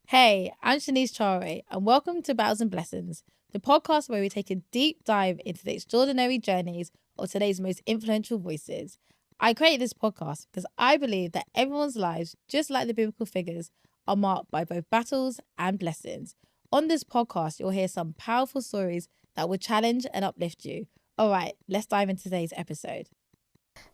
Hey, I'm Sheniece Charway, and welcome to Battles and Blessings, the podcast where we take a deep dive into the extraordinary journeys of today's most influential voices. I created this podcast because I believe that everyone's lives, just like the biblical figures, are marked by both battles and blessings. On this podcast, you'll hear some powerful stories that will challenge and uplift you. All right, let's dive into today's episode.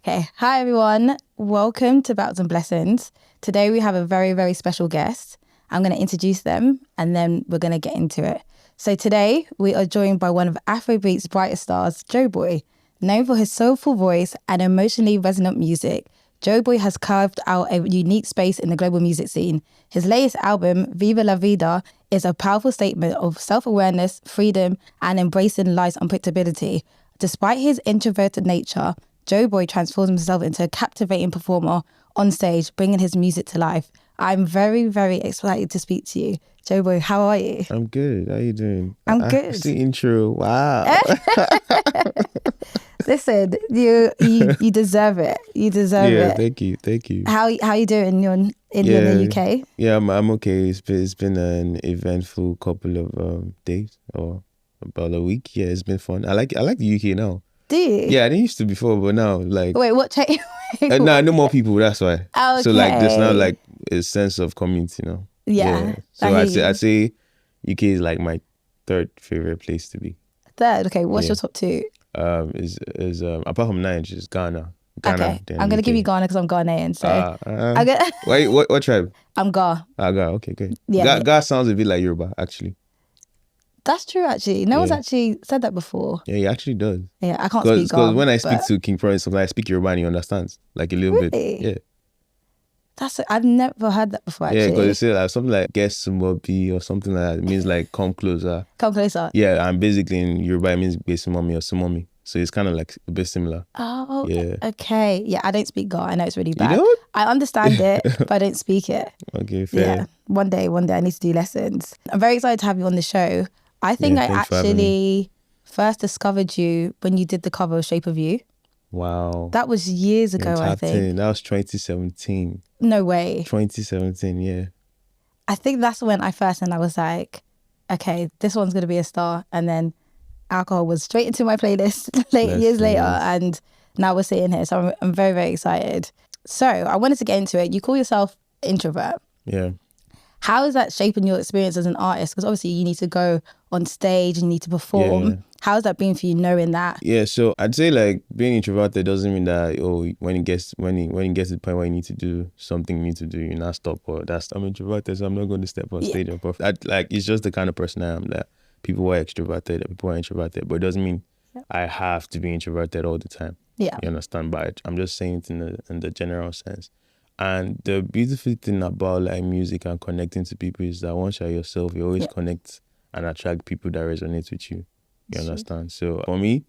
Okay, hi everyone. Welcome to Battles and Blessings. Today we have a very, very special guest. I'm going to introduce them and then we're going to get into it. So today we are joined by one of Afrobeats' brightest stars, Joeboy. Known for his soulful voice and emotionally resonant music, Joeboy has carved out a unique space in the global music scene. His latest album, Viva, Vida, is a powerful statement of self-awareness, freedom, and embracing life's unpredictability. Despite his introverted nature, Joeboy transforms himself into a captivating performer on stage, bringing his music to life. I'm very, very excited to speak to you. Joeboy, how are you? I'm good. How you doing? I'm good. That's the intro. Wow. Listen, you deserve it. You deserve it. Yeah, thank you. How you doing? You're in the UK? Yeah, I'm okay. It's been an eventful couple of days or about a week. Yeah, it's been fun. I like the UK now. Do you? Yeah, I didn't used to before, but now like Wait, what change? no more people. That's why. Okay. So like there's now like a sense of community now. Yeah. So I'd say UK is like my third favorite place to be. Third. Okay. What's your top two? Is apart from Nigeria, is Ghana. Okay. I'm gonna give you Ghana because I'm Ghanaian. So wait, what tribe? I'm Ga. Ga. Okay, good. Yeah. Ga sounds a bit like Yoruba, actually. That's true, actually. No one's actually said that before. Yeah, he actually does. Yeah, I can't speak Ga. Because when I speak to King Promise, sometimes I speak Yoruba and he understands, like a little bit. Yeah. I've never heard that before, actually. Yeah, because they say like something like "get sumobi" or something like that. It means like come closer. Come closer. Yeah, and basically in Yoruba it means "get sumomi" or "sumomi." So it's kind of like a bit similar. Oh, yeah. Okay. Yeah, I don't speak Ga. I know it's really bad. You don't? I understand it, but I don't speak it. Okay, fair. Yeah, one day I need to do lessons. I'm very excited to have you on the show. I think I actually first discovered you when you did the cover of Shape of You. Wow. That was years ago, I think. 10. That was 2017. No way. 2017, yeah. I think that's when I was like, okay, this one's going to be a star. And then Alcohol was straight into my playlist years later. And now we're sitting here. So I'm very, very excited. So I wanted to get into it. You call yourself Introvert. Yeah. How is that shaping your experience as an artist? Because obviously you need to go on stage and you need to perform. Yeah. How has that been for you knowing that? Yeah, so I'd say like being introverted doesn't mean that when it gets to the point where you need to do something you need to do, you not stop or I'm introverted, so I'm not going to step on stage and perform. Like it's just the kind of person I am that people are extroverted, people are introverted, but it doesn't mean I have to be introverted all the time. Yeah. You understand? But I'm just saying it in the general sense. And the beautiful thing about like music and connecting to people is that once you're yourself, you always connect and attract people that resonate with you. You understand? So for me,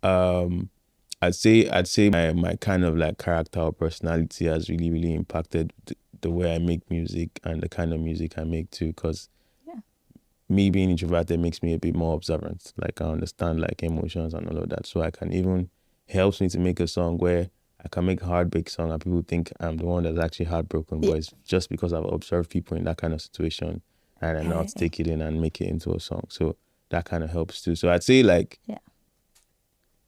I'd say my kind of like character or personality has really, really impacted the way I make music and the kind of music I make too. Because me being introverted makes me a bit more observant. Like I understand like emotions and all of that. So I can even helps me to make a song where I can make a heartbreak song and people think I'm the one that's actually heartbroken, but it's just because I've observed people in that kind of situation and I know how to take it in and make it into a song. So that kind of helps too. So I'd say like,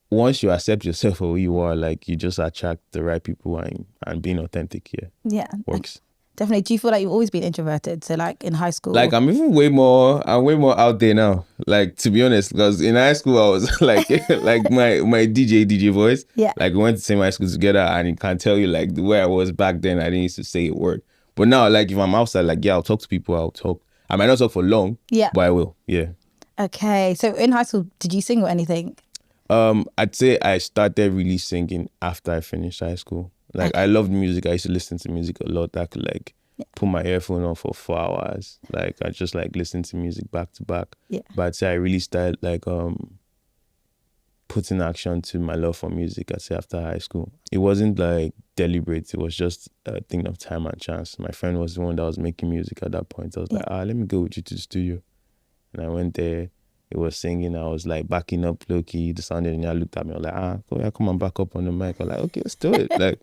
once you accept yourself for who you are, like you just attract the right people and being authentic works. Definitely. Do you feel like you've always been introverted? So like in high school? Like I'm way more out there now. Like to be honest, because in high school I was like like my DJ voice. Yeah. Like we went to the same high school together and it can tell you like the way I was back then, I didn't used to say a word. But now like if I'm outside, like I'll talk to people, I'll talk. I might not talk for long, but I will. Yeah. Okay. So in high school, did you sing or anything? I'd say I started really singing after I finished high school. Like I loved music. I used to listen to music a lot. I could like put my earphone on for 4 hours. Like I just like listen to music back to back. Yeah. But I'd say I really started like putting action to my love for music, I'd say after high school. It wasn't like deliberate. It was just a thing of time and chance. My friend was the one that was making music at that point. I was like, let me go with you to the studio. And I went there. It was singing. I was like backing up low-key. The sound engineer looked at me. I was like, come on, back up on the mic. I was like, okay, let's do it.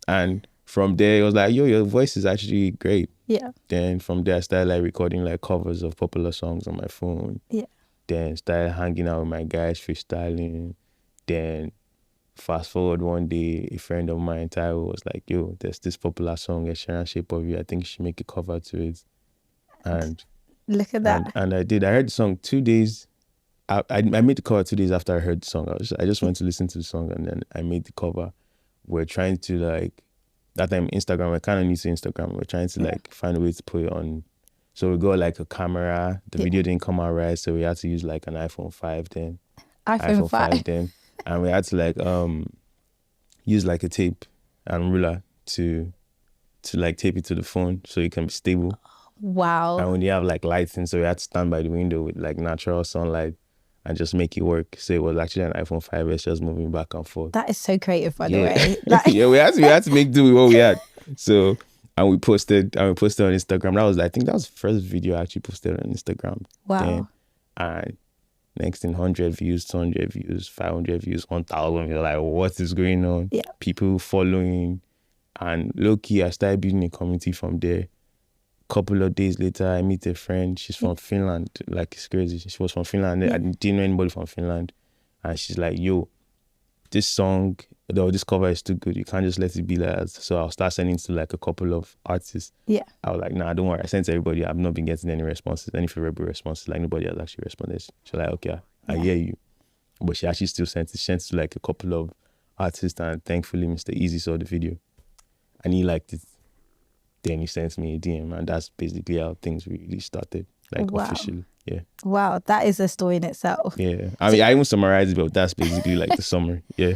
And from there, it was like, yo, your voice is actually great. Yeah. Then from there, I started like recording like covers of popular songs on my phone. Yeah. Then started hanging out with my guys, freestyling. Then fast forward one day, a friend of mine, Taiwo, was like, yo, there's this popular song, A Shape of You. I think you should make a cover to it. And look at that. And I did. I heard the song 2 days. I made the cover 2 days after I heard the song. I just went to listen to the song and then I made the cover. We're trying to like, that time Instagram, we're kind of new to Instagram. We're trying to like find a way to put it on. So we got like a camera. The video didn't come out right. So we had to use like an iPhone 5 then. iPhone 5 then. And we had to like use like a tape and ruler to like tape it to the phone so it can be stable. Wow. And when you have like lights in, so we had to stand by the window with like natural sunlight and just make it work. So it was actually an iPhone 5S just moving back and forth. That is so creative, by the way. Like... yeah, we had to make do with what we had. So and we posted on Instagram. I think that was the first video I actually posted on Instagram. Wow. Then, and next thing 100 views, 200 views, 500 views, 1,000. You're like, what is going on? Yeah. People following. And low key, I started building a community from there. Couple of days later, I meet a friend. She's from Finland. Like, it's crazy. She was from Finland. I didn't know anybody from Finland. And she's like, yo, this song, though this cover is too good. You can't just let it be like that. So I'll start sending to like a couple of artists. Yeah. I was like, nah, don't worry. I sent to everybody. I've not been getting any responses, any favorable responses. Like, nobody has actually responded. She's like, okay, I hear you. But she actually still sent it. She sent it to like a couple of artists. And thankfully, Mr. Easy saw the video. And he liked it. Then he sends me a DM, and that's basically how things really started, like officially. Yeah. Wow, that is a story in itself. Yeah. I mean, I even summarized it, but that's basically like the summary. Yeah.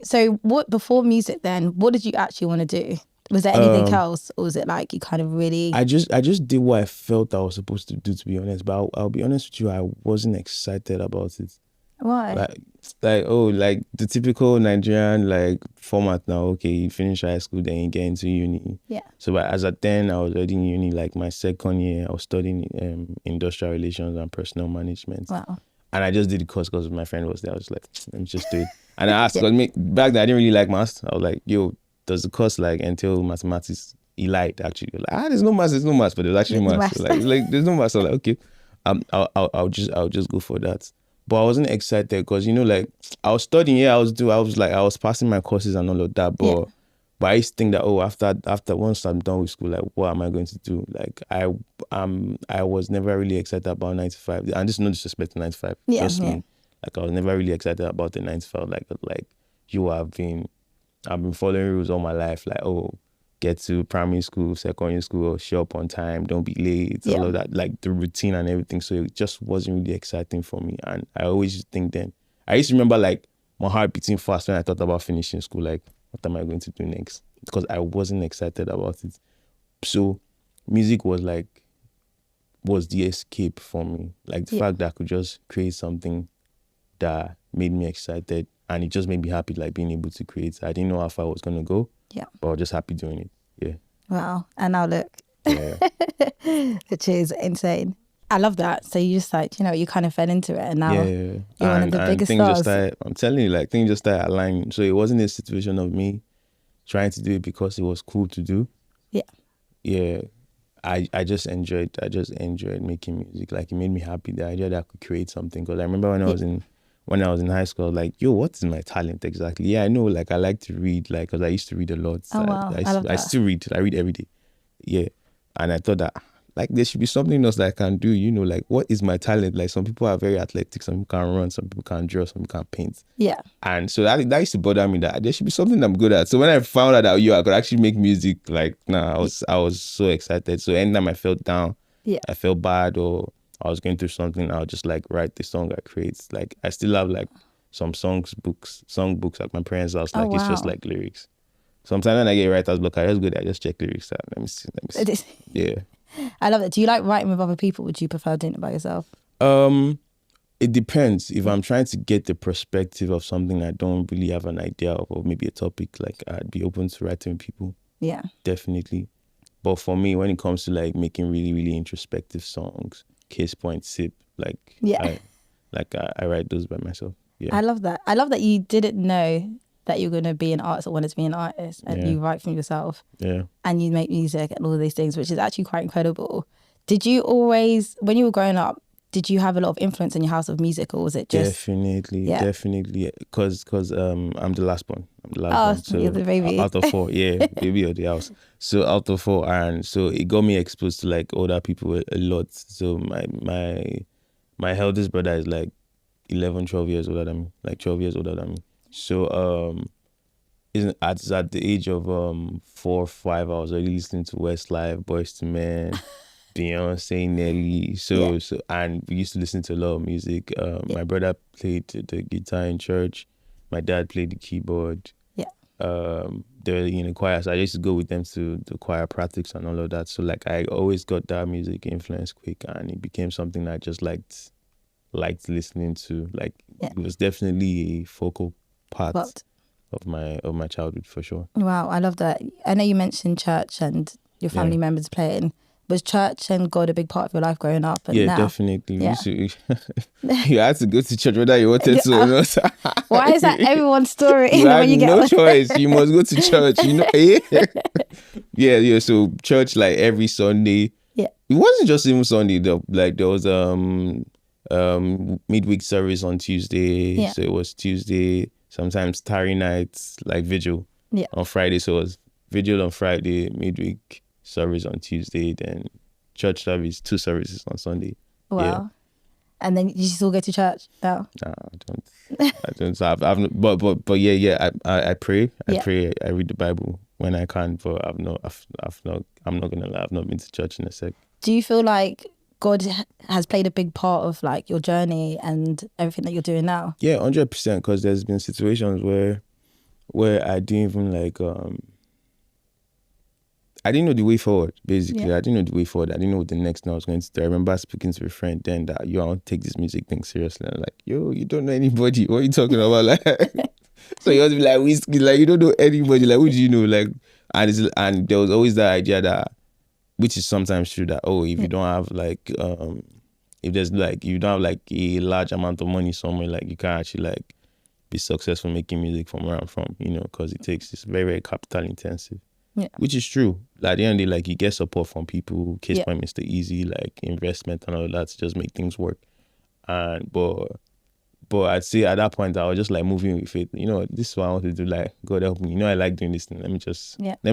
So what before music then, what did you actually want to do? Was there anything else, or was it like you kind of really... I just did what I felt I was supposed to do, to be honest. But I'll be honest with you, I wasn't excited about it. Why? Like the typical Nigerian like format now. Okay, you finish high school, then you get into uni. Yeah. So as at then, I was already in uni. Like my second year, I was studying industrial relations and personnel management. Wow. And I just did the course because my friend was there. I was like, let me just do it. And I asked, because back then I didn't really like maths. I was like, yo, does the course like entail mathematics? He lied actually. Like, there's no maths, but there's actually maths. So, like there's no maths. So like, okay, I'll just go for that. But I wasn't excited because, you know, like I was studying, I was passing my courses and all of that. But I used to think that, after once I'm done with school, like what am I going to do? Like I was never really excited about 9 to 5. And this is no disrespect to 9 to 5. Just me. Like I was never really excited about the 9 to 5. Like I've been following rules all my life. Like, get to primary school, secondary school, show up on time, don't be late, all of that, like the routine and everything. So it just wasn't really exciting for me. And I always think then, I used to remember like my heart beating fast when I thought about finishing school, like what am I going to do next? Because I wasn't excited about it. So music was the escape for me. Like the fact that I could just create something that made me excited, and it just made me happy, like being able to create. I didn't know how far I was going to go. Yeah. But I was just happy doing it. Yeah. Wow. And now look. Yeah. Which is insane. I love that. So you just like, you kind of fell into it, and now you're one of the biggest stars. I'm telling you, like things just started aligning. So it wasn't a situation of me trying to do it because it was cool to do. Yeah. Yeah. I just enjoyed making music. Like it made me happy, the idea that I could create something. Because I remember when I was in high school, I was like, yo, what is my talent exactly? Yeah, I know, like, I like to read, like, because I used to read a lot. Oh, wow. I still read. I read every day. Yeah. And I thought that, like, there should be something else that I can do, like, what is my talent? Like, some people are very athletic, some people can run, some people can draw, some people can paint. Yeah. And so that used to bother me, that there should be something I'm good at. So when I found out that, I could actually make music, like, I was so excited. So anytime I felt down, I felt bad, or I was going through something, I'll just like write the song I create. Like I still have like some song books at my parents' house. Like it's just like lyrics. Sometimes when I get writer's block, I just go there, I just check lyrics out. Let me see. Yeah. I love it. Do you like writing with other people? Would you prefer doing it by yourself? It depends. If I'm trying to get the perspective of something I don't really have an idea of, or maybe a topic, like I'd be open to writing with people. Yeah. Definitely. But for me, when it comes to like making really, really introspective songs, case point, sip, like I write those by myself. Yeah. I love that. I love that you didn't know that you're going to be an artist or wanted to be an artist, and you write from yourself, and you make music and all of these things, which is actually quite incredible. Did you always, when you were growing up, did you have a lot of influence in your house of music, or was it just... Definitely, because I'm the last one. So you're the baby. Out of 4, baby of the house. So out of 4, and so it got me exposed to like older people a lot. So my eldest brother is like 11, 12 years older than me, like 12 years older than me. So at the age of 4 or 5, I was already listening to Westlife, Boyz II Men, Beyonce, Nelly. So and we used to listen to a lot of music. My brother played the guitar in church. My dad played the keyboard. They were in the choir, so I used to go with them to the choir practice and all of that. So like I always got that music influence quick, and it became something that I just liked listening to. Like it was definitely a focal part of my childhood for sure. Wow, I love that. I know you mentioned church and your family members playing. Was church and God a big part of your life growing up? And now? Definitely. You had to go to church whether you wanted to or not. Why is that everyone's story? You had no choice. You must go to church. So church like every Sunday. It wasn't just even Sunday though. Like there was midweek service on Tuesday. So it was Tuesday. Sometimes tarry nights, like vigil on Friday. So it was vigil on Friday, midweek service on Tuesday, then church service, 2 services on Sunday. Wow. And then you still go to church now? No, I don't. So I've not, but I pray. I pray. I read the Bible when I can, but I'm not gonna lie, I've not been to church in a sec. Do you feel like God has played a big part of like your journey and everything that you're doing now? Yeah, 100%. Because there's been situations where I didn't even like I didn't know the way forward, basically. I didn't know the way forward. I didn't know what the next thing I was going to do. I remember speaking to a friend then that, I don't take this music thing seriously. I'm like, you don't know anybody. What are you talking about? Like, so you always be like, whiskey, like, you don't know anybody. Like, who do you know? Like, and there was always that idea that, which is sometimes true, that, if you don't have, like, if there's, like, you don't have, like, a large amount of money somewhere, like, you can't actually, like, be successful making music from where I'm from, because it's very, very capital intensive. Yeah. Which is true. Like, at the end of the day, like, you get support from people. Case point, Mr. Easy, like investment and all that to just make things work. And but I'd say at that point I was just like moving with it. This is what I want to do. Like, God help me. I like doing this thing. Let me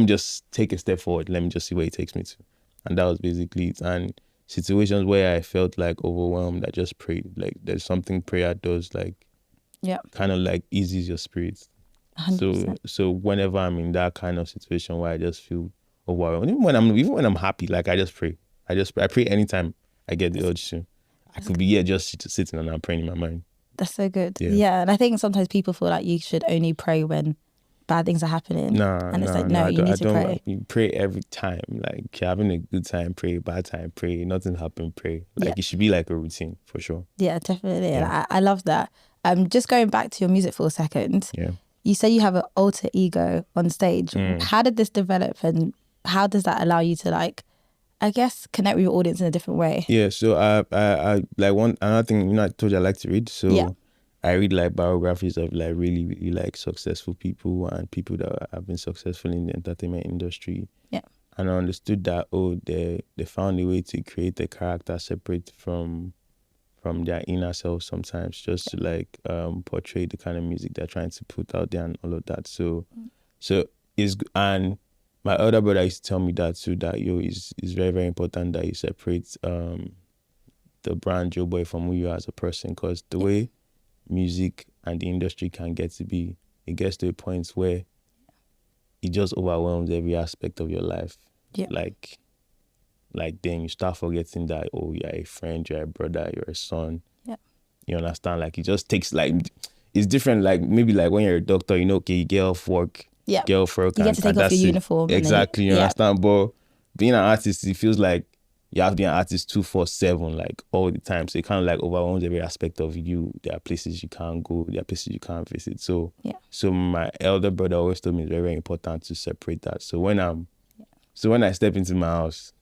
just take a step forward. Let me just see where it takes me to. And that was basically it. And situations where I felt like overwhelmed, I just prayed. Like, there's something prayer does, like, kind of like eases your spirit. 100%. So whenever I'm in that kind of situation where I just feel overwhelmed, even when I'm happy, like I just pray. I pray anytime I get the urge to. I could be just sitting and I'm praying in my mind. That's so good. Yeah, and I think sometimes people feel like you should only pray when bad things are happening. You need to pray. You pray every time. Like, you're having a good time, pray. Bad time, pray. Nothing happened, pray. Like, it should be like a routine for sure. Yeah, definitely. Yeah. I love that. Just going back to your music for a second. Yeah. You say you have an alter ego on stage. How did this develop, and how does that allow you to, like, I guess, connect with your audience in a different way? Yeah, so I like another thing, I told you I like to read. So I read like biographies of like really, really like successful people and people that have been successful in the entertainment industry. Yeah. And I understood that, they found a way to create a character separate from their inner self sometimes, just to like portray the kind of music they're trying to put out there and all of that. So and my elder brother used to tell me that too, that it's very, very important that you separate the brand Joeboy from who you are as a person, because the way music and the industry can get to be, it gets to a point where it just overwhelms every aspect of your life. Yeah. Like then you start forgetting that, you're a friend, you're a brother, you're a son. Yeah. You understand? Like, it just takes, like, it's different. Like, maybe like when you're a doctor, okay, you get off work. Yeah. Get off work. You get to take off your uniform. Exactly. You understand? But being an artist, it feels like you have to be an artist 24/7, like all the time. So it kind of like overwhelms every aspect of you. There are places you can't go. There are places you can't visit. So my elder brother always told me it's very, very important to separate that. So when I step into my house,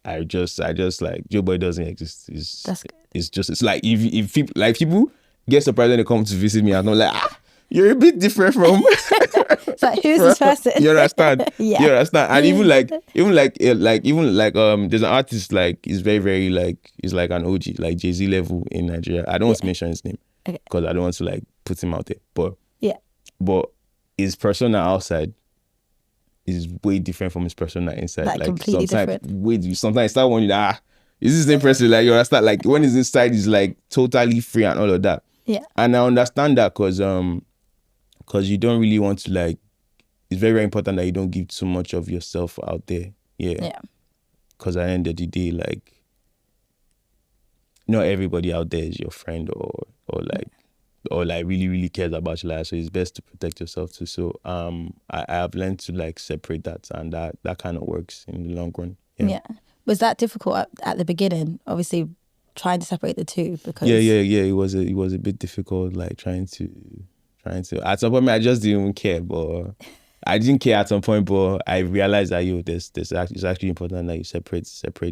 I just like, Joeboy doesn't exist. It's like if people get surprised when they come to visit me, I'm not like, you're a bit different from. It's like, who's this person? You understand? Yeah. You understand? And there's an artist like he's very very like he's like an OG like Jay-Z level in Nigeria. I don't want to mention his name because I don't want to like put him out there. But his persona outside is way different from his persona inside. Like completely different. Sometimes I start wondering, is this the same person? Like you understand? Like when he's inside, he's like totally free and all of that. Yeah. And I understand that because you don't really want to like. It's very very important that you don't give too much of yourself out there. Yeah. Because at the end of the day, like, not everybody out there is your friend or really really cares about your life. So it's best to protect yourself too. So I have learned to like separate that, and that kind of works in the long run. Yeah. Was that difficult at the beginning? Obviously, trying to separate the two because yeah. It was a bit difficult, like trying to. At some point, I just didn't even care, but I didn't care at some point. But I realized that it's actually important that you separate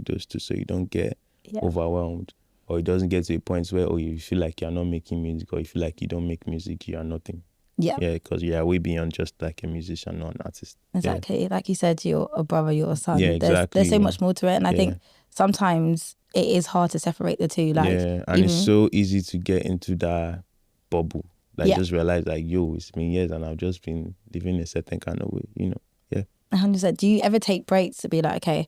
those two, so you don't get overwhelmed, or it doesn't get to a point where you feel like you're not making music, or you feel like you don't make music, you are nothing. Yeah, because you are way beyond just like a musician or an artist. Exactly, like you said, you're a brother, you're a son. Yeah, exactly. There's so much more to it, and I think sometimes it is hard to separate the two. Like, and it's so easy to get into that bubble. Like just realize like, it's been years and I've just been living a certain kind of way, you know. Yeah. 100%. Do you ever take breaks to be like, okay,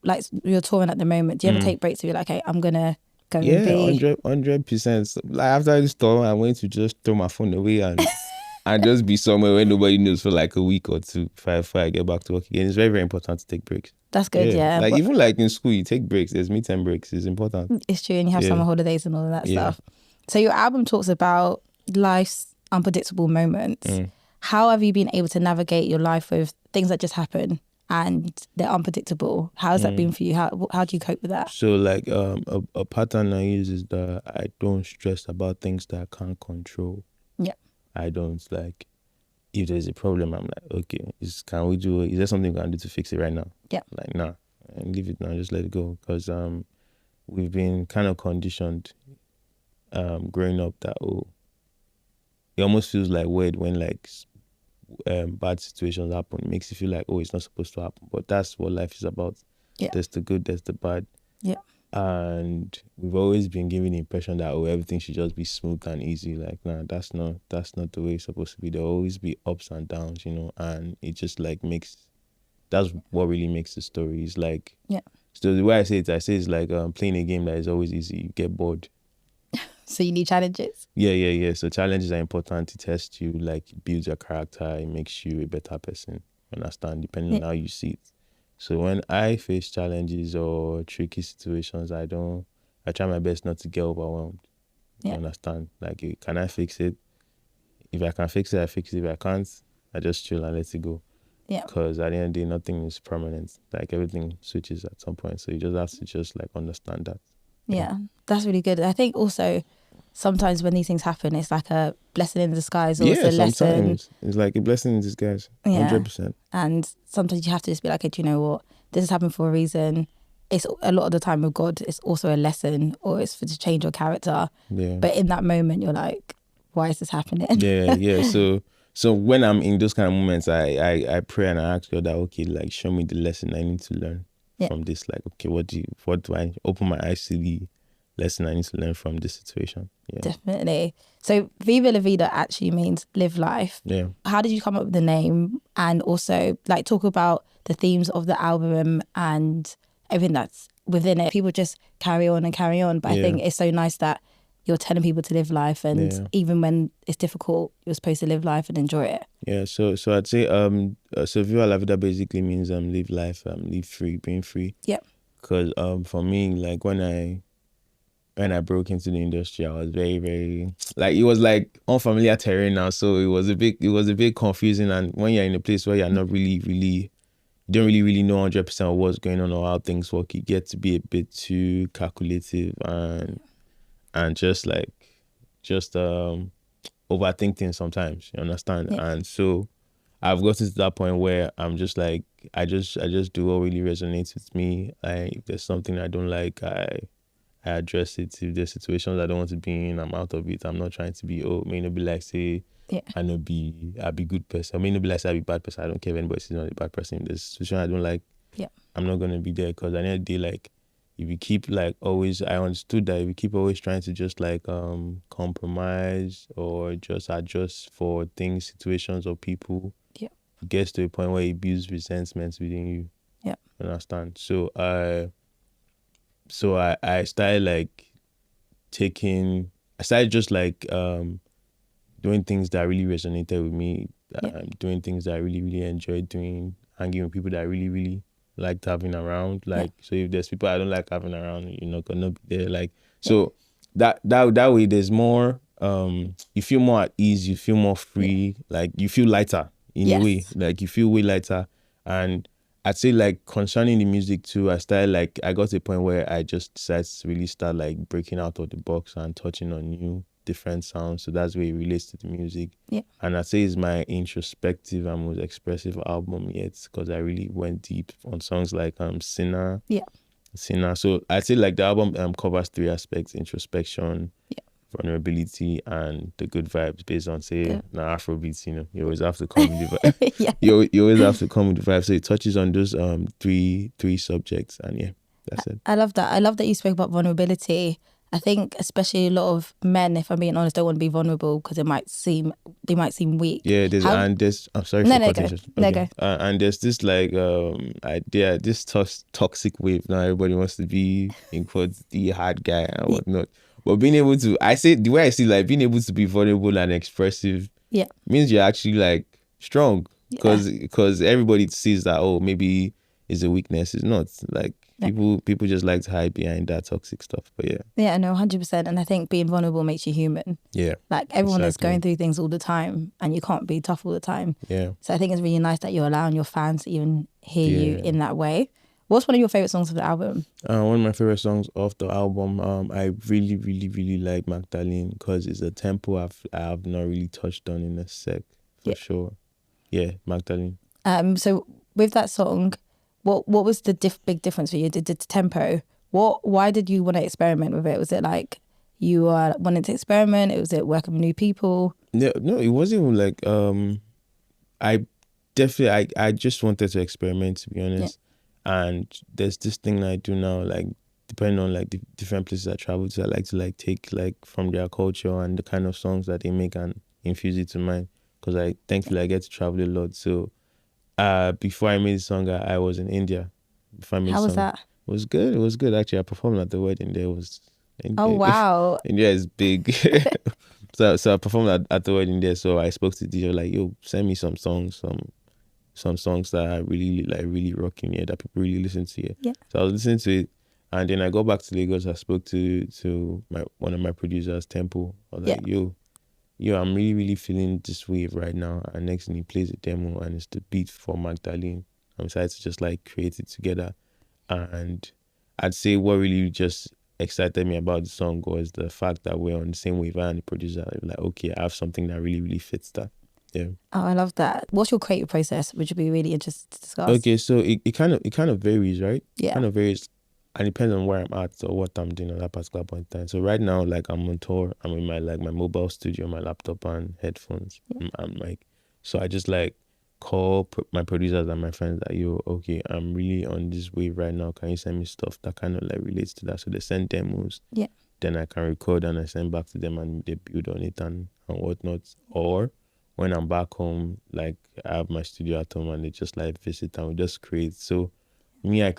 like you're touring at the moment, do you ever take breaks to be like, okay, I'm gonna go and be 100%. Like after this tour, I'm going to just throw my phone away and just be somewhere where nobody knows for like a week or two before I get back to work again. It's very, very important to take breaks. That's good, yeah. Like even like in school, you take breaks. There's midterm breaks. It's important. It's true, and you have summer holidays and all of that stuff. So your album talks about life's unpredictable moments. How have you been able to navigate your life with things that just happen and they're unpredictable? How has that been for you? How do you cope with that? So like a pattern I use is that I don't stress about things that I can't control. Yeah. I don't like, if there's a problem, I'm like, okay, is there something we can do to fix it right now? Yeah. Like, nah, and leave it now, just let it go. Because we've been kind of conditioned growing up that, it almost feels like weird when like bad situations happen. It makes you feel like, it's not supposed to happen. But that's what life is about. Yeah. There's the good, there's the bad. Yeah. And we've always been given the impression that everything should just be smooth and easy. Like, nah, that's not the way it's supposed to be. There'll always be ups and downs, you know, and it just like that's what really makes the story. It's like, so the way I say it's like playing a game that is always easy. You get bored. So you need challenges. Yeah. So challenges are important to test you, like it builds your character, it makes you a better person. You understand? Depending on how you see it. So when I face challenges or tricky situations, I try my best not to get overwhelmed. You understand? Like, can I fix it? If I can fix it, I fix it. If I can't, I just chill and let it go. Yeah. Because at the end of the day, nothing is permanent. Like everything switches at some point. So you just have to just like understand that. Yeah, that's really good. I think also sometimes when these things happen, it's like a blessing in disguise, or it's a lesson. Sometimes it's like a blessing in disguise. 100%. And sometimes you have to just be like, okay, do you know what? This has happened for a reason. It's a lot of the time with God, it's also a lesson, or it's to change your character. Yeah. But in that moment, you're like, why is this happening? Yeah. So when I'm in those kind of moments, I pray and I ask God that, okay, like show me the lesson I need to learn from this. Like, okay, what do I open my eyes to the lesson I need to learn from this situation? Yeah. Definitely. So Viva la Vida actually means live life. Yeah. How did you come up with the name? And also like talk about the themes of the album and everything that's within it. People just carry on. But I think it's so nice that you're telling people to live life, and even when it's difficult, you're supposed to live life and enjoy it. Yeah, so I'd say so Viva la Vida basically means live life, live free, being free. Yeah. Because for me, like when I broke into the industry, I was very, very like, it was like unfamiliar terrain now, so it was a bit confusing. And when you're in a place where you're not really you don't really know 100% of what's going on or how things work, you get to be a bit too calculative and just overthink things sometimes, you understand? Yeah. And so I've gotten to that point where I'm just like, I just do what really resonates with me. If there's something I don't like, I address it. If there's situations I don't want to be in, I'm out of it. I'm not trying to be, may not be like, say, Yeah. and I'll be good person. I mean, it'll be like I'll be bad person. I don't care if anybody says I'm not a bad person. In this situation I don't like, Yeah. I'm not gonna be there, because at the end of the day, like, if you keep like always, I understood that if you keep always trying to just like compromise or just adjust for things, situations, or people, Yeah. it gets to a point where it builds resentment within you. Yeah. You understand? So I started like I started just like doing things that really resonated with me, doing things that I really, really enjoyed doing, hanging with people that I really, really liked having around. Like, so if there's people I don't like having around, you're not gonna be there. Like, so that way there's more, you feel more at ease, you feel more free, like you feel lighter in a way, like you feel way lighter. And I'd say like concerning the music too, I got to a point where I just decided to really start like breaking out of the box and touching on new different sounds. So that's where it relates to the music. Yeah. And I'd say it's my introspective and most expressive album yet, because I really went deep on songs like Sinner. Yeah. Sinner. So I'd say like the album covers 3 aspects: introspection, vulnerability, and the good vibes, based on say Afrobeats, you always have to come with the vibe. You always have to come with the vibe. So it touches on those three subjects, and that's it. I love that. I love that you spoke about vulnerability. I think especially a lot of men, if I'm being honest, don't want to be vulnerable because they might seem weak. Yeah, I'm sorry for cutting you. Go. And there's this like idea, this toxic wave now. Everybody wants to be, in quotes, the hard guy and whatnot. But being able to, the way I see, like, being able to be vulnerable and expressive, means you're actually like strong, because everybody sees that, oh, maybe it's a weakness. It's not. Like, people just like to hide behind that toxic stuff. But yeah, no, 100%. And I think being vulnerable makes you human. Yeah, like everyone is going through things all the time, and you can't be tough all the time. Yeah. So I think it's really nice that you're allowing your fans to even hear you in that way. What's one of your favorite songs of the album? One of my favorite songs off the album, I really, really, really like Magdalene, because it's a tempo I have not really touched on in a sec, for sure. Yeah, Magdalene. So with that song, what was the big difference for you? Did the tempo? Why did you want to experiment with it? Was it like you wanted to experiment? Was it working with new people? No, it wasn't even like I just wanted to experiment, to be honest. And there's this thing I do now, like, depending on like the different places I travel to, I like to like take like from their culture and the kind of songs that they make and infuse it to mine, because thankfully I get to travel a lot. So before I made the song, I was in India. How was that? It was good. It was good, actually. I performed at the wedding there. Oh, wow. India is big. So I performed at the wedding there. So I spoke to DJ like, yo, send me some songs, some songs that are really like really rocking here, that people really listen to here. Yeah. So I was listening to it, and then I got back to Lagos. I spoke to one of my producers, Tempo. I was like, yo, I'm really, really feeling this wave right now. And next thing, he plays a demo, and it's the beat for Magdalene. I'm excited to just like create it together. And I'd say what really just excited me about the song was the fact that we're on the same wave, and the producer like, okay, I have something that really, really fits that. Yeah. Oh, I love that. What's your creative process? Would you be really interested to discuss? Okay, so it kind of varies, right? Yeah. It kind of varies, and depends on where I'm at or what I'm doing at that particular point in time. So right now, like, I'm on tour. I'm in my mobile studio, my laptop and headphones. I'm like, so I just like call my producers and my friends that, yo, okay, I'm really on this wave right now. Can you send me stuff that kind of like relates to that? So they send demos. Yeah. Then I can record and I send back to them, and they build on it and whatnot. Or when I'm back home, like, I have my studio at home, and they just like visit and we just create. So me, I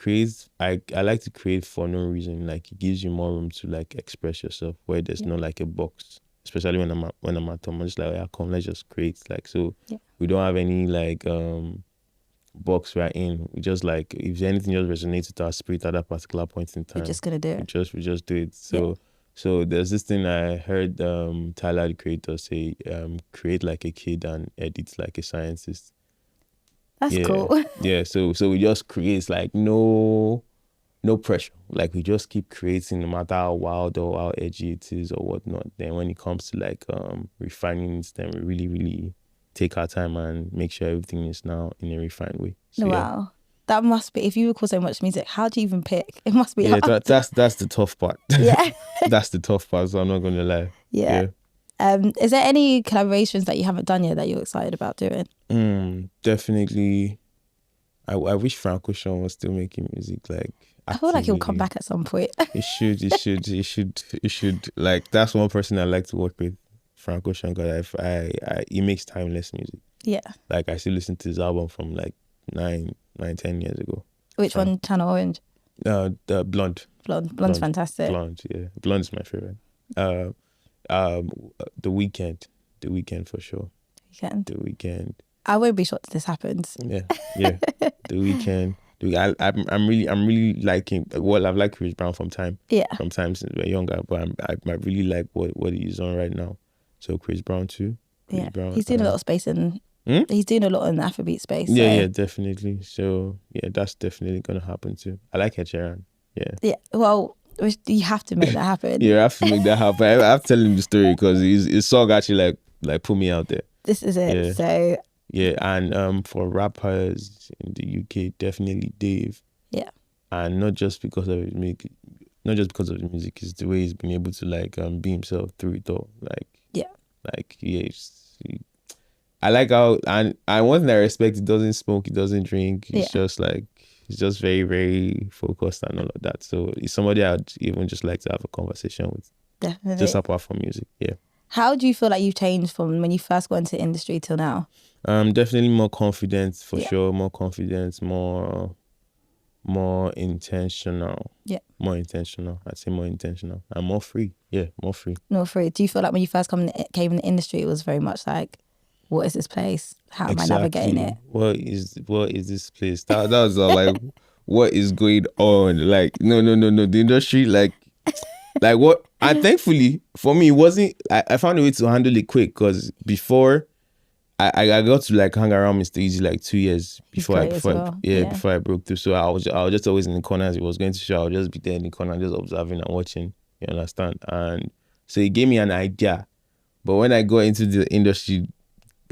like to create for no reason. Like, it gives you more room to like express yourself, where there's no like a box. Especially when I'm at home, I'm just like, yeah, come, let's just create. Like, so we don't have any like box we're in. We just like, if anything just resonates with our spirit at that particular point in time, we're just gonna do it. We just do it. So there's this thing I heard Tyler, the creator, say, create like a kid and edit like a scientist. That's cool. Yeah, so we just create, like, no pressure. Like, we just keep creating, no matter how wild or how edgy it is or whatnot. Then when it comes to like refining it, then we really, really take our time and make sure everything is now in a refined way. So, wow. That must be, if you record so much music, how do you even pick? It must be hard. Yeah, that's the tough part. Yeah. That's the tough part, so I'm not going to lie. Yeah. Is there any collaborations that you haven't done yet that you're excited about doing? Definitely. I wish Frank Ocean was still making music. Like, I feel like he'll come actively. back at some point. It should. Like, that's one person I like to work with, Frank Ocean, because he makes timeless music. Yeah. Like, I still listen to his album from like 10 years ago. Which one? Channel Orange? The Blonde. Blonde's fantastic. Blonde, yeah. Blonde is my favorite. The Weekend for sure. The Weekend. I won't be shocked if this happens. Yeah. The Weekend. I'm really liking. Well, I've liked Chris Brown from time since we were younger, but I really like what he's on right now. So Chris Brown too. Brown, he's doing a lot of space he's doing a lot in the Afrobeat space. Yeah, definitely. So yeah, that's definitely gonna happen too. I like Ed Sheeran. Yeah. Well, you have to make that happen. Yeah, I have to make that happen. I have to tell him the story because his song actually like put me out there. This is it. Yeah. So yeah, and for rappers in the UK, definitely Dave. Yeah. And not just because of his music, it's the way he's been able to like be himself through it all. I like how and one thing I respect, he doesn't smoke, he doesn't drink. He's just like he's just very, very focused and all of that. So he's somebody I'd even just like to have a conversation with. Definitely. Just apart from music, yeah. How do you feel like you've changed from when you first got into the industry till now? Definitely more confident for sure. More confidence, more intentional. Yeah. More intentional. I'd say more intentional. And more free. Yeah, more free. More free. Do you feel like when you first came in the industry, it was very much like, what is this place? How am I navigating it? What is this place? That was like, what is going on? Like, no. The industry, like what? And thankfully, for me, it wasn't. I found a way to handle it quick because before, I got to like hang around Mr. Easy like 2 years before I broke through. So I was just always in the corners. It was going to show. I'll just be there in the corner, just observing and watching. You understand? And so it gave me an idea. But when I got into the industry,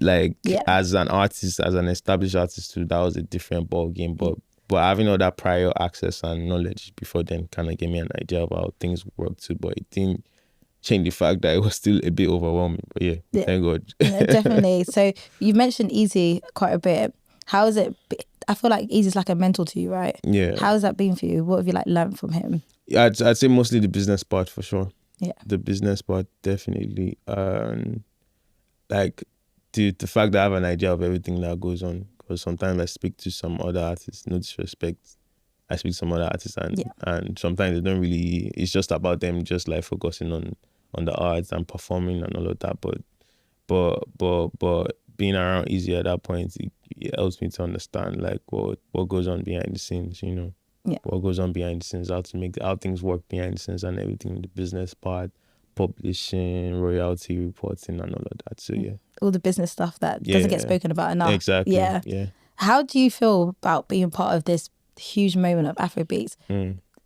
like as an artist, as an established artist too, that was a different ball game. But having all that prior access and knowledge before then kind of gave me an idea of how things work too. But it didn't change the fact that it was still a bit overwhelming. But yeah. Thank God. Yeah, definitely. So you've mentioned Easy quite a bit. How is it? I feel like Easy's like a mentor to you, right? Yeah. How has that been for you? What have you like learned from him? I'd say mostly the business part for sure. Yeah. The business part, definitely. Like the fact that I have an idea of everything that goes on. Because sometimes I speak to some other artists, no disrespect. I speak to some other artists and sometimes they don't really, it's just about them just like focusing on the arts and performing and all of that. But being around Easy at that point, it helps me to understand like what goes on behind the scenes, you know. Yeah. What goes on behind the scenes, how things work behind the scenes and everything, the business part, publishing, royalty reporting and all of that. So yeah. All the business stuff that doesn't get spoken about enough. Exactly. Yeah. How do you feel about being part of this huge moment of Afrobeats?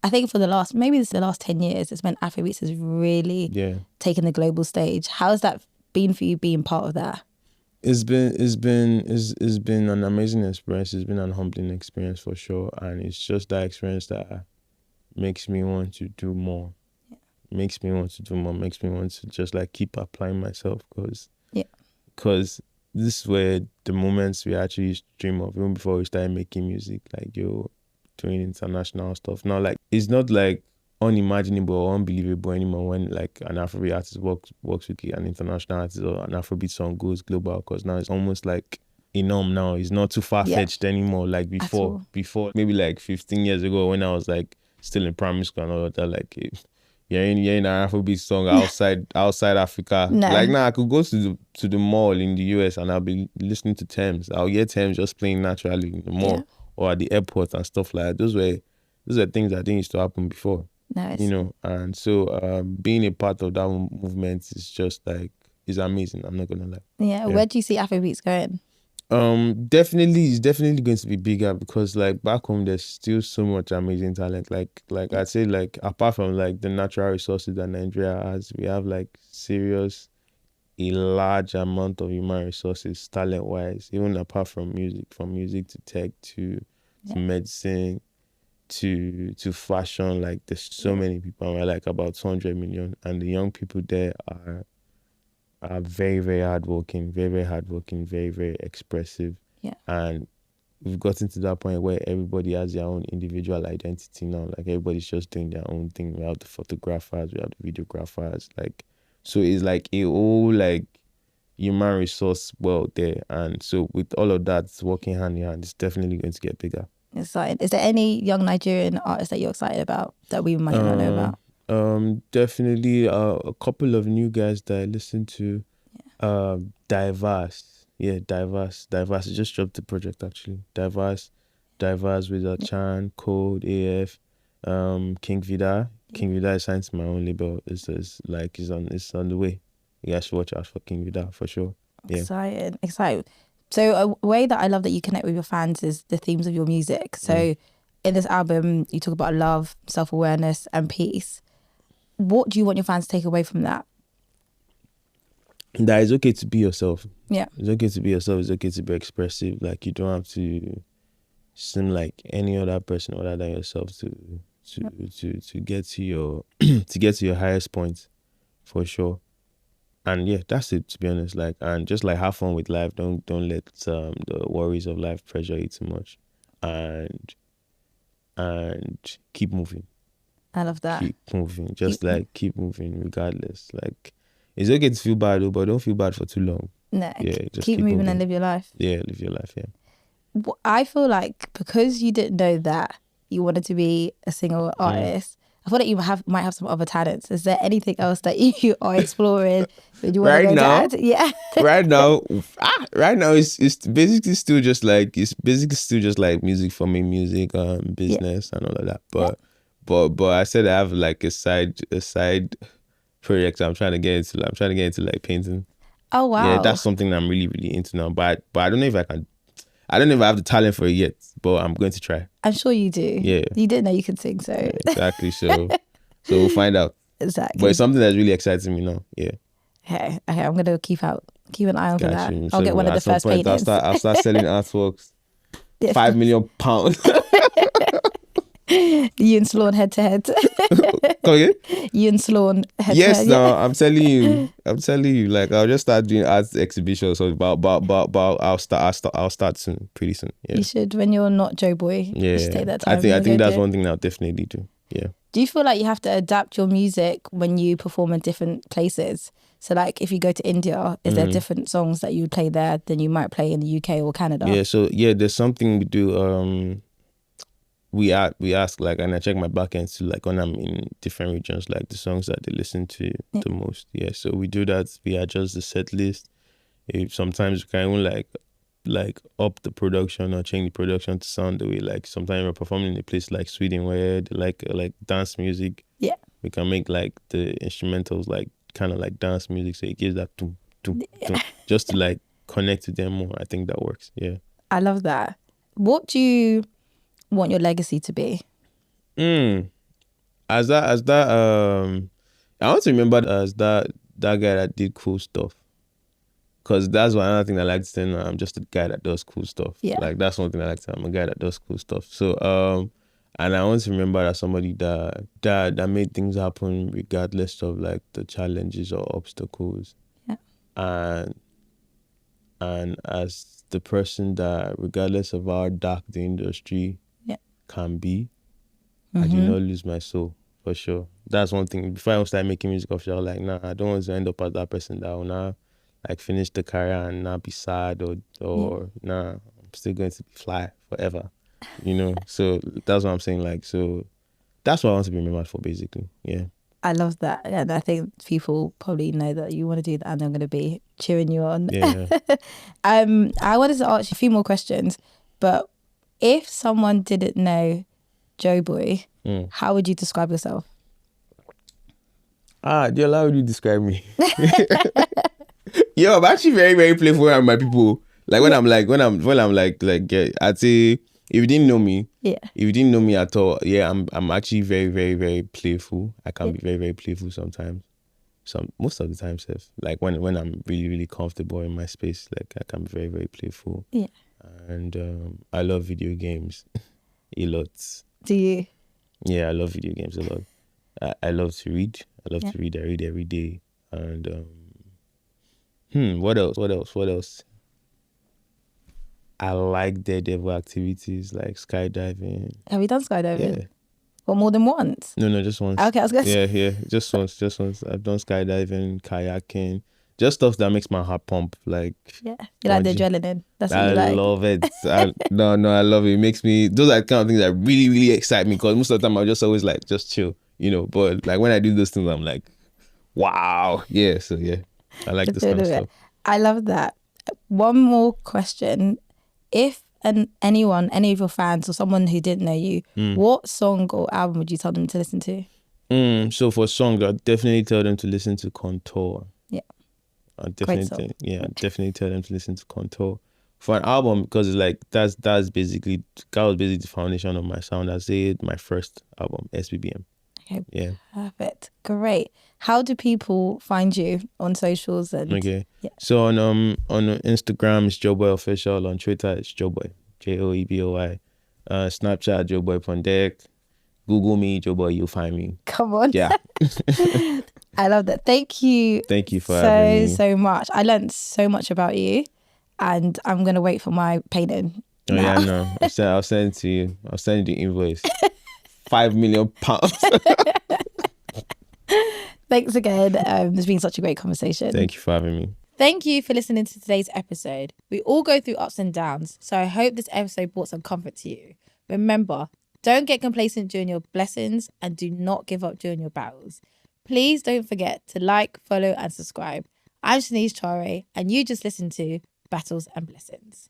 I think for the last 10 years, it's when Afrobeats has really taken the global stage. How has that been for you being part of that? It's been an amazing experience. It's been an humbling experience for sure. And it's just that experience that makes me want to do more. Makes me want to just like keep applying myself because this is where the moments we actually dream of, even before we started making music, like doing international stuff. Now, like it's not like unimaginable or unbelievable anymore when like an Afrobeat artist works with an international artist or an Afrobeat song goes global, because now it's almost like a norm now. It's not too far-fetched anymore like before maybe like 15 years ago when I was like still in primary school and all of that, like you're in an Afrobeat song outside Africa. No. Like now I could go to the mall in the US and I'll be listening to Thames. I'll hear Thames just playing naturally in the mall or at the airport and stuff like that. Those are things that didn't used to happen before. Nice. You know, and so being a part of that movement is just like, is amazing. I'm not gonna lie. Yeah. Where do you see Afrobeats going? It's definitely going to be bigger because like back home there's still so much amazing talent. Like I'd say, like apart from like the natural resources that Nigeria has, we have like a large amount of human resources talent wise, even apart from music to tech to medicine to fashion. Like there's so many people. We're like about 200 million, and the young people there are very, very hardworking, very, very hardworking, very, very expressive. Yeah. And we've gotten to that point where everybody has their own individual identity now. Like everybody's just doing their own thing. We have the photographers, we have the videographers. Like, so it's like a whole like human resource world there. And so with all of that working hand in hand, it's definitely going to get bigger. Exciting. Is there any young Nigerian artists that you're excited about that we might not know about? Definitely a couple of new guys that I listen to. Diverse. Yeah, Diverse. Diverse. I just dropped the project actually. Diverse with a Chan, Code, AF, King Vida. King Vida is signed to my own label. It's on the way. You guys should watch out for King Vida for sure. Yeah. Exciting. So a way that I love that you connect with your fans is the themes of your music. So in this album, you talk about love, self-awareness and peace. What do you want your fans to take away from that? That it's okay to be yourself. Yeah. It's okay to be yourself. It's okay to be expressive. Like you don't have to seem like any other person other than yourself to get to your to get to your highest point, for sure. And yeah, that's it, to be honest. Like, and just like have fun with life. Don't let the worries of life pressure you too much, and keep moving. I love that. Keep moving. Keep moving regardless. Like, it's okay to feel bad though, but don't feel bad for too long. No. Yeah, just keep moving and live your life. Yeah, live your life. Yeah. I feel like because you didn't know that you wanted to be a singer artist, I thought that you might have some other talents. Is there anything else that you are exploring? Would you want Right to go now, to yeah. right now, it's basically still just like music for me, music, business and all of that. But I said I have like a side project I'm trying to get into. I'm trying to get into like painting. Oh wow. Yeah, that's something that I'm really, really into now. But I don't know if I can. I don't know if I have the talent for it yet, but I'm going to try. I'm sure you do. Yeah. You didn't know you could sing, so. Yeah, exactly. So we'll find out. Exactly. But it's something that's really exciting me now. Yeah. Okay, I'm gonna keep an eye on for that. You. I'll get one of the first paintings. I'll start selling artworks. Yeah. £5 million. You and Sloan head to head. Come again? You and Sloan head yes, to head. no, I'm telling you. Like I'll just start doing art exhibitions. So, but I'll start soon, pretty soon. Yeah. You should when you're not Joeboy. Yeah. You should take that time. I think that's one thing I'll definitely do. Yeah. Do you feel like you have to adapt your music when you perform in different places? So like if you go to India, is there different songs that you would play there than you might play in the UK or Canada? Yeah. So yeah, there's something we do. We ask like, and I check my back end too, like when I'm in different regions, like the songs that they listen to the most. Yeah, so we do that. We adjust the set list. Sometimes we can even like up the production or change the production to sound the way like sometimes we're performing in a place like Sweden where they like dance music. Yeah, we can make like the instrumentals like kind of like dance music, so it gives that tum, just to like connect to them more. I think that works. Yeah, I love that. What do you want your legacy to be? As that I want to remember as that guy that did cool stuff, because that's one other thing I like to say. I'm just a guy that does cool stuff. Yeah, like that's one thing I like to say. I'm a guy that does cool stuff. So and I want to remember as somebody that made things happen regardless of like the challenges or obstacles. Yeah, and as the person that regardless of how dark the industry can be, I did not lose my soul, for sure. That's one thing. Before I started making music official, I was like, nah, I don't want to end up as that person that will now like finish the career and not be sad or nah, I'm still going to be fly forever, So that's what I'm saying. Like, so that's what I want to be remembered for, basically. Yeah. I love that, and I think people probably know that you want to do that, and they're going to be cheering you on. Yeah. I wanted to ask you a few more questions, but if someone didn't know Joeboy, how would you describe yourself? Diola, how would you describe me? Yo, I'm actually very, very playful with my people. Like when I'm like, I'd say if you didn't know me, if you didn't know me at all, I'm actually very, very, very playful. I can be very, very playful sometimes. Most of the time, like when I'm really, really comfortable in my space, like I can be very, very playful. Yeah. And I love video games a lot. Do you? Yeah, I love video games a lot. I love to read. I love to read. I read every day. And What else? What else? I like daredevil activities like skydiving. Have you done skydiving? Yeah. Or more than once? No, just once. Okay, I was going to say. Yeah, just once, I've done skydiving, kayaking, just stuff that makes my heart pump. Like, Yeah. You like the bungee. adrenaline. That's what I you like. love it. No, I love it. It makes me, those are the kind of things that really, really excite me, because most of the time I just always like, just chill, But like when I do those things, I'm like, wow. Yeah, so yeah, I like this kind of stuff. I love that. One more question. If any of your fans or someone who didn't know you, what song or album would you tell them to listen to? So for songs, I'd definitely tell them to listen to Contour. Yeah. I'd Great song. definitely tell them to listen to Contour. For an album, because it's like that was basically the foundation of my sound. I say my first album, SBBM. Okay. Yeah. Perfect. Great. How do people find you on socials? And Okay. Yeah. So on Instagram it's Joeboy official. On Twitter it's Joeboy, Joeboy. Snapchat Joeboy Pondek. Google me, Joeboy, you'll find me. Come on. Yeah. I love that. Thank you. Thank you for having me. So much. I learned so much about you, and I'm gonna wait for my painting. Oh now. yeah, no. I'll send it to you. I'll send you the invoice. £5 million. Thanks again. There's been such a great conversation. Thank you for having me. Thank you for listening to today's episode. We all go through ups and downs, so I hope this episode brought some comfort to you. Remember, don't get complacent during your blessings and do not give up during your battles. Please don't forget to like, follow and subscribe. I'm Sheniece Charway and you just listened to Battles and Blessings.